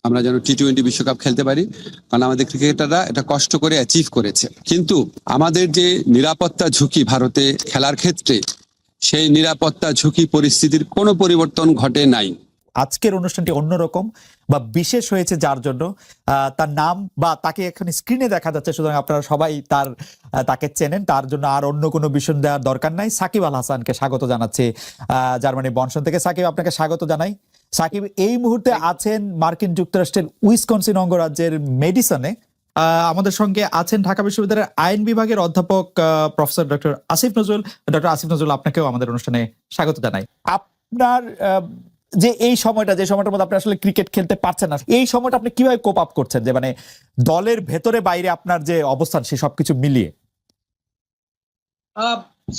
আমরা যেন টি-20 বিশ্বকাপ খেলতে পারি, কারণ আমাদের ক্রিকেটাররা এটা কষ্ট করে অ্যাচিভ করেছে। কিন্তু আমাদের যে নিরাপত্তা ঝুঁকি ভারতে খেলার ক্ষেত্রে, সেই নিরাপত্তা ঝুঁকি পরিস্থিতির কোনো পরিবর্তন ঘটে নাই। আজকের অনুষ্ঠানটি অন্যরকম বা বিশেষ হয়েছে যার জন্য তার নাম বা তাকে এখানে স্ক্রিনে দেখা যাচ্ছে, সুতরাং আপনারা সবাই তাকে চেনেন, তার জন্য আর অন্য কোনো বিষয় দেওয়ার দরকার নাই। সাকিব আল হাসানকে স্বাগত জানাচ্ছি জার্মানি বনশন থেকে। সাকিব, আপনাকে স্বাগত জানাই। সাকিব এই মুহূর্তে আছেন মার্কিন যুক্তরাষ্ট্রের উইসকনসিন অঙ্গরাজ্যের মেডিসনে। আমাদের সঙ্গে আছেন ঢাকা বিশ্ববিদ্যালয়ের আইন বিভাগের অধ্যাপক professor doctor Asif Nazrul. Doctor Asif Nazrul, আপনাকেও আমাদের অনুষ্ঠানে স্বাগত জানাই। আপনার যে এই সময়টা, যে সময়টার মধ্যে আপনি আসলে ক্রিকেট খেলতে পারছেন না, এই সময়টা আপনি কিভাবে কোপ আপ করছেন, যে মানে দলের ভেতরে বাইরে আপনার যে অবস্থান সে সবকিছু মিলিয়ে?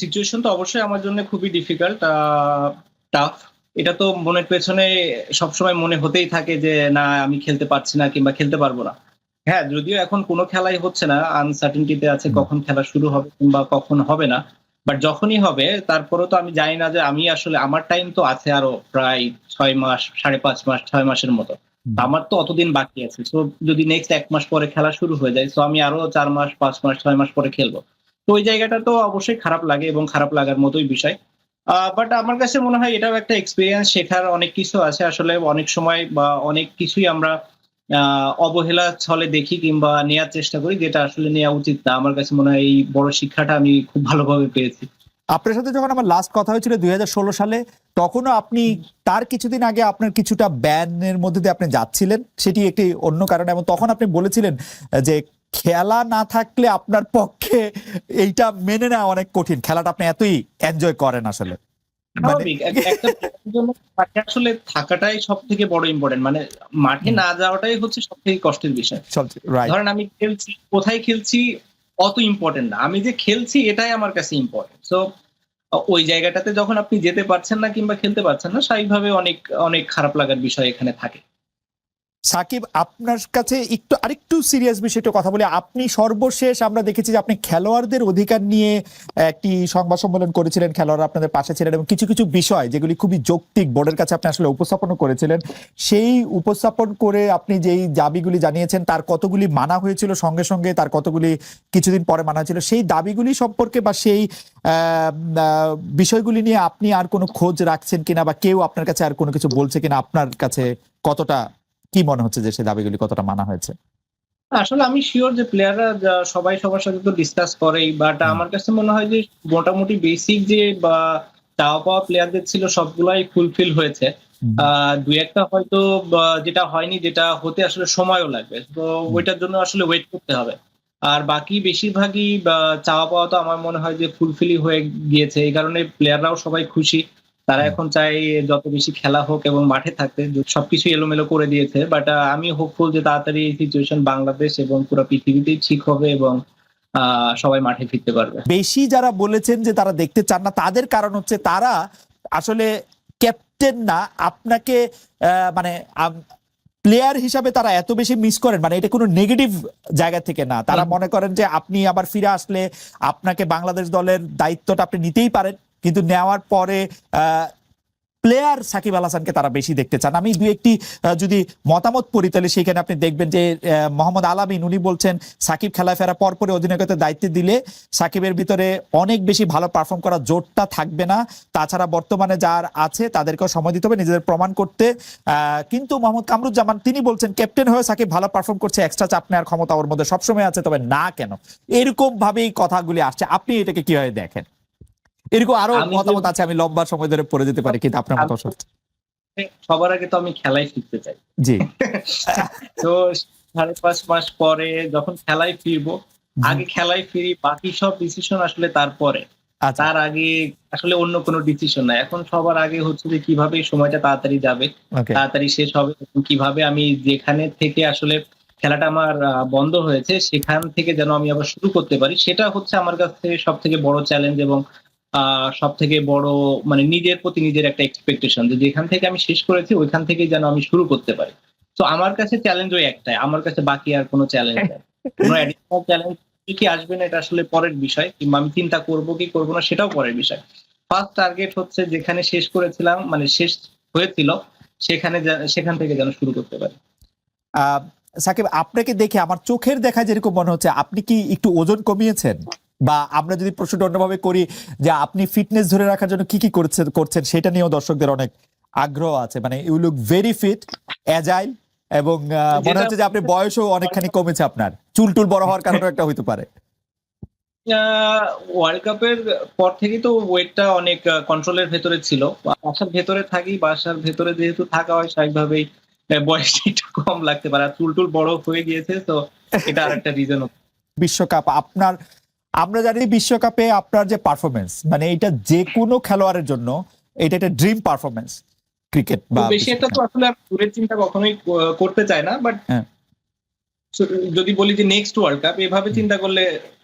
সিচুয়েশন তো অবশ্যই আমার জন্য খুবই ডিফিকাল্ট, টাফ। এটা তো মনের পেছনে সবসময় মনে হতেই থাকে যে না, আমি খেলতে পারছি না কিংবা খেলতে পারবো না। হ্যাঁ, যদিও এখন কোনো খেলাই হচ্ছে না, আনসার্টেনটিতে আছে কখন খেলা শুরু হবে কিংবা কখন হবে না। বাট যখনই হবে তারপরেও তো আমি জানি না যে আমি আসলে, আমার টাইম তো আছে আরো প্রায় 6 মাস, 5.5 মাস, 6 মাসের মতো। আমার তো অতদিন বাকি আছে। সো যদি নেক্সট 1 মাস পরে খেলা শুরু হয়ে যায়, সো আমি আরো 4 মাস, 5 মাস, 6 মাস পরে খেলবো। তো ওই জায়গাটা তো অবশ্যই খারাপ লাগে এবং খারাপ লাগার মতোই বিষয়। বাট আমার কাছে মনে হয় এটাও একটা এক্সপিরিয়েন্স, শেখার অনেক কিছু আছে। আসলে অনেক সময় বা অনেক কিছুই আমরা অবহেলা ছলে দেখি কিংবা নেওয়ার চেষ্টা করি, যেটা আসলে নেওয়া উচিত না। আমার কাছে মনে হয় এই বড় শিক্ষাটা আমি খুব ভালোভাবে পেয়েছি। আপনার সাথে যখন আমার লাস্ট কথা হয়েছিল 2016 সালে, তখনও আপনি তার কিছুদিন আগে আপনার কিছুটা ব্যানের মধ্যে দিয়ে আপনি যাচ্ছিলেন, সেটি একটি অন্য কারণে, এবং তখন আপনি বলেছিলেন যে খেলা না থাকলে আপনার পক্ষে এইটা মেনে নেওয়া অনেক কঠিন, খেলাটা আপনি এতই এনজয় করেন আসলে। স্বাভাবিক, একটা জন্য মাঠে আসলে থাকাটাই সব থেকে বড় ইম্পর্টেন্ট। মানে মাঠে না যাওয়াটাই হচ্ছে সব থেকে কষ্টের বিষয়। ধরেন আমি খেলছি, কোথায় খেলছি অত ইম্পর্টেন্ট না, আমি যে খেলছি এটাই আমার কাছে ইম্পর্টেন্ট। সো ওই জায়গাটাতে যখন আপনি যেতে পারছেন না কিংবা খেলতে পারছেন না, স্বাভাবিকভাবে অনেক অনেক খারাপ লাগার বিষয় এখানে থাকে। সাকিব, আপনার কাছে আরেকটু সিরিয়াস বিষয়টা কথা বলি। আপনি সর্বশেষ আমরা দেখেছি যে আপনি খেলোয়াড়দের অধিকার নিয়ে একটি সংবাদ সম্মেলন করেছিলেন, খেলোয়াড়রা আপনাদের পাশে ছিলেন, এবং কিছু কিছু বিষয় যেগুলি খুবই যৌক্তিক বোর্ডের কাছে আপনি আসলে উপস্থাপন করেছিলেন। সেই উপস্থাপন করে আপনি যেই দাবিগুলি জানিয়েছেন তার কতগুলি মানা হয়েছিল সঙ্গে সঙ্গে, তার কতগুলি কিছুদিন পরে মানা হয়েছিল, সেই দাবিগুলি সম্পর্কে বা সেই বিষয়গুলি নিয়ে আপনি আর কোনো খোঁজ রাখছেন কিনা, বা কেউ আপনার কাছে আর কোনো কিছু বলছে কিনা, আপনার কাছে কতটা কি মনে হচ্ছে যে সেই দাবিগুলি কতটা মানা হয়েছে? আসলে আমি শিওর যে প্লেয়াররা সবাই সবার সাথে তো ডিসকাস করেই, বাট আমার কাছে মনে হয় যে মোটামুটি বেসিক যে বা চাওয়া পাওয়া প্লেয়ারদের ছিল সবগুলাই ফুলফিল হয়েছে। দুই একটা হয়তো যেটা হয়নি, যেটা হতে আসলে সময়ও লাগবে, তো ওইটার জন্য আসলে ওয়েট করতে হবে। আর বাকি বেশিরভাগই চাওয়া পাওয়া তো আমার মনে হয় যে ফুলফিলই হয়ে গিয়েছে। এই কারণে প্লেয়াররাও সবাই খুশি। তারা এখন চায় যত বেশি খেলা হোক এবং মাঠে থাকতে। সবকিছু এলোমেলো করে দিয়েছে, বাট আমি হোপফুল যে তাড়াতাড়ি এই সিচুয়েশন বাংলাদেশ এবং পুরো পৃথিবীতেই ঠিক হবে এবং সবাই মাঠে ফিরতে পারবে। বেশি যারা বলেছেন যে তারা দেখতে চান না, তাদের কারণ হচ্ছে তারা আসলে ক্যাপ্টেন না, আপনাকে মানে প্লেয়ার হিসাবে তারা এত বেশি মিস করেন, মানে এটা কোনো নেগেটিভ জায়গা থেকে না। তারা মনে করেন যে আপনি আবার ফিরে আসলে আপনাকে বাংলাদেশ দলের দায়িত্বটা আপনি নিতেই পারেন, কিন্তু নেওয়ার পরে প্লেয়ার সাকিব আল হাসানকে তারা বেশি দেখতে চান। আমি দুই একটি যদি মতামত পড়ি তাহলে সেখানে আপনি দেখবেন যে মোহাম্মদ আলামিন উনি বলছেন সাকিব খেলায় ফেরা পরপরে অধিনায়কত্বের দায়িত্ব দিলে সাকিবের ভিতরে অনেক বেশি ভালো পারফর্ম করার জোরটা থাকবে না, তাছাড়া বর্তমানে যার আছে তাদেরকেও সময় দিতে হবে নিজেদের প্রমাণ করতে। কিন্তু মোহাম্মদ কামরুজ্জামান তিনি বলছেন ক্যাপ্টেন হয়ে সাকিব ভালো পারফর্ম করছে, এক্সট্রা চাপ নেওয়ার ক্ষমতা ওর মধ্যে সবসময় আছে, তবে না কেন, এরকম ভাবেই কথাগুলি আসছে। আপনি এটাকে কিভাবে দেখেন? এরকম আরো মতামত আছে, আমি লম্বা সময় ধরে পড়ে যেতে পারি, কিন্তু আপনার মতামত। সবার আগে তো আমি খেলায় ফিরতে চাই। জি। তো 5.5 মাস পরে যখন খেলায় ফিরবো, আগে খেলায় ফিরি, বাকি সব ডিসিশন আসলে তারপরে। তার আগে আসলে অন্য কোনো ডিসিশন নাই। এখন সবার আগে হচ্ছে যে কিভাবে সময়টা তাড়াতাড়ি যাবে, তাড়াতাড়ি শেষ হবে, কিভাবে আমি যেখানে থেকে আসলে খেলাটা আমার বন্ধ হয়েছে সেখান থেকে যেন আমি আবার শুরু করতে পারি, সেটা হচ্ছে আমার কাছে সব থেকে বড় চ্যালেঞ্জ এবং সব থেকে বড় মানে নিজের প্রতি নিজের একটা এক্সপেকটেশন, যে যেখান থেকে আমি শেষ করেছি ওইখান থেকে যেন আমি শুরু করতে পারি। তো আমার কাছে চ্যালেঞ্জ ওই একটাই, আমার কাছে বাকি আর কোনো চ্যালেঞ্জ নেই। কোনো অ্যাডিশনাল চ্যালেঞ্জ কি আসবে না এটা আসলে পরের বিষয়, কিংবা আমি চিন্তা করবো কি করবো না সেটাও পরের বিষয়। ফার্স্ট টার্গেট হচ্ছে যেখানে শেষ করেছিলাম, মানে শেষ হয়েছিল সেখান থেকে যেন শুরু করতে পারি। সাকিব, আপনাকে দেখে আমার চোখের দেখা যেরকম মনে হচ্ছে আপনি কি একটু ওজন কমিয়েছেন, বা আমরা যদি প্রশ্নটা অন্যভাবে করি যে আপনি ফিটনেস ধরে রাখার জন্য কি কি করছেন সেটা নিয়েও দর্শকদের অনেক আগ্রহ আছে। মানে you look very fit, agile, এবং মনে হচ্ছে যে আপনি বয়সও অনেকখানি কমেছে, আপনার চুল টুল বড় হওয়ার কারণে একটা হইতে পারে। ওয়ার্ল্ড কাপের পর থেকেই তো ওয়েটটা অনেক কন্ট্রোলের ভেতরে ছিল। বাসার ভেতরে থাকি, বাসার ভেতরে যেহেতু থাকা হয় স্বাভাবিকভাবেই বয়সটা একটু কম লাগতে পারে, আর চুল টুল বড় হয়ে গিয়েছে, তো এটা আর একটা রিজন। বিশ্বকাপ আপনার, আমরা জানি বিশ্বকাপে আপনার যে পারফরমেন্স, মানে এটা যে কোনো খেলোয়াড়ের জন্য এটা একটা ড্রিম পারফরমেন্স ক্রিকেট বা বেশি একটা তো আসলে আমি দূরের চিন্তা কখনোই করতে চাই না, বাট হ্যাঁ। যদি বলি যে নেক্সট ওয়ার্ল্ড কাপ, এভাবে চিন্তা করলে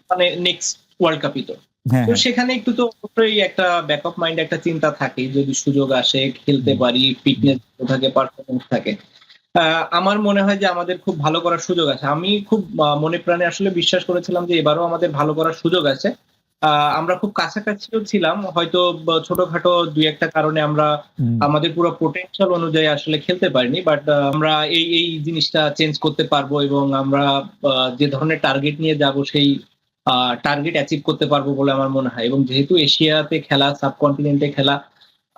মানে নেক্সট ওয়ার্ল্ড কাপই তো। হ্যাঁ, তো সেখানে একটু তো অবশ্যই একটা ব্যাকআপ মাইন্ড একটা চিন্তা থাকে, যদি সুযোগ আসে খেলতে পারি, ফিটনেস থাকে, পারফরমেন্স থাকে। আমার মনে হয় যে আমাদের খুব ভালো করার সুযোগ আছে। আমি খুব মনে প্রাণে আসলে বিশ্বাস করেছিলাম যে এবারও আমাদের ভালো করার সুযোগ আছে। আমরা খুব কাছাকাছিও ছিলাম, হয়তো ছোটখাটো দুই একটা কারণে আমরা আমাদের পুরো পোটেনশিয়াল অনুযায়ী আসলে খেলতে পারিনি, বাট আমরা এই জিনিসটা চেঞ্জ করতে পারবো, এবং আমরা যে ধরনের টার্গেট নিয়ে যাব সেই টার্গেট অ্যাচিভ করতে পারবো বলে আমার মনে হয়। এবং যেহেতু এশিয়াতে খেলা, সাবকন্টিনেন্টে খেলা,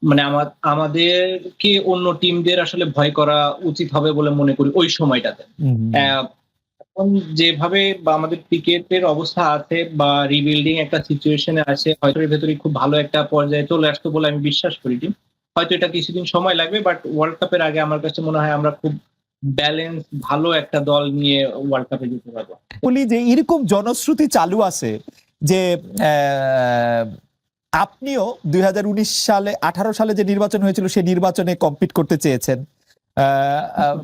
মানে আমাদেরকে অন্য টিমদের আসলে ভয় করা উচিত হবে বলে মনে করি ওই সময়টাতে। এখন যেভাবে আমাদের ক্রিকেটের অবস্থা আছে বা রিবিল্ডিং একটা সিচুয়েশনে আছে, হয়তো এর ভেতরে খুব ভালো একটা পর্যায়ে চলে আসতো বলে আমি বিশ্বাস করি টিম। হয়তো এটা কিছুদিন সময় লাগবে, বাট ওয়ার্ল্ড কাপের আগে আমার কাছে মনে হয় আমরা খুব ব্যালেন্স ভালো একটা দল নিয়ে ওয়ার্ল্ড কাপে যেতে পারবো। বলি যে এরকম জনশ্রুতি চালু আছে যে আপনিও 2019 সালে 18 সালে যে নির্বাচন হয়েছিল সেই নির্বাচনে কম্পিট করতে চেয়েছেন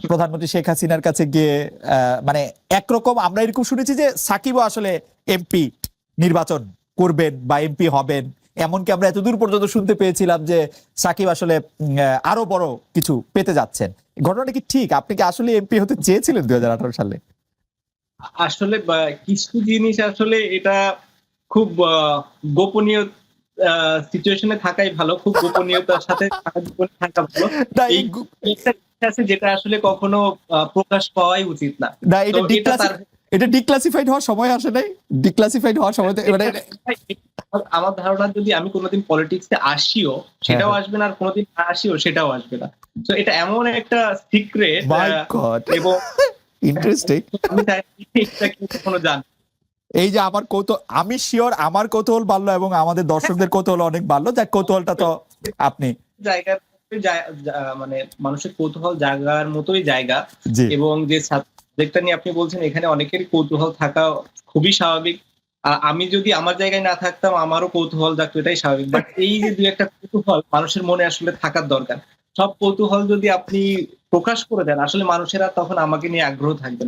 প্রধানমন্ত্রী শেখ হাসিনার কাছে গিয়ে। মানে একরকম আমরা এরকম শুনেছি যে সাকিবও আসলে এমপি নির্বাচন করবেন বা এমপি হবেন, এমনকি আমরা এতদূর পর্যন্ত শুনতে পেয়েছিলাম যে সাকিব আসলে আরো বড় কিছু পেতে যাচ্ছেন। ঘটনাটা কি ঠিক? আপনি কি আসলে এমপি হতে চেয়েছিলেন 2018 সালে? আসলে কিছু জিনিস আসলে এটা খুব গোপনীয় সিচুয়েশনে থাকাই ভালো, খুব গোপনীয়তার সাথে থাকা ভালো। এই একটা জিনিস আছে যেটা আসলে কখনো প্রকাশ পাওয়াই উচিত না। না, এটা ডিক্লাসিফাইড হওয়ার সময় আসে নাই? ডিক্লাসিফাইড হওয়ার সময় মানে আমার ধারণা যদি আমি কোনোদিন পলিটিক্সে আসিও সেটাও আসবে না, আর কোনোদিন না আসিও সেটাও আসবে না। তো এটা এমন একটা সিক্রেট, এবং ইন্টারেস্টিং। আমি চাই এটা কেউ কখনো জানে। এই যে আমার আমি শিওর আমার কৌতূহল বাড়লো এবং আমাদের দর্শকদের কৌতূহল অনেক বাড়লো। যাক, কৌতূহলটা তো আপনি জায়গার মানে মানুষের কৌতূহল জায়গার মতোই জায়গা, এবং যে সাবজেক্টটা নিয়ে আপনি বলছেন এখানে অনেকেরই কৌতূহল থাকা খুবই স্বাভাবিক। আমি যদি আমার জায়গায় না থাকতাম আমারও কৌতূহল থাকতো, এটাই স্বাভাবিক। বাট এই যে দুই একটা কৌতূহল মানুষের মনে আসলে থাকার দরকার, সব কৌতূহল যদি আপনি প্রকাশ করে দেন আসলে মানুষেরা তখন আমাকে নিয়ে আগ্রহ থাকবে না।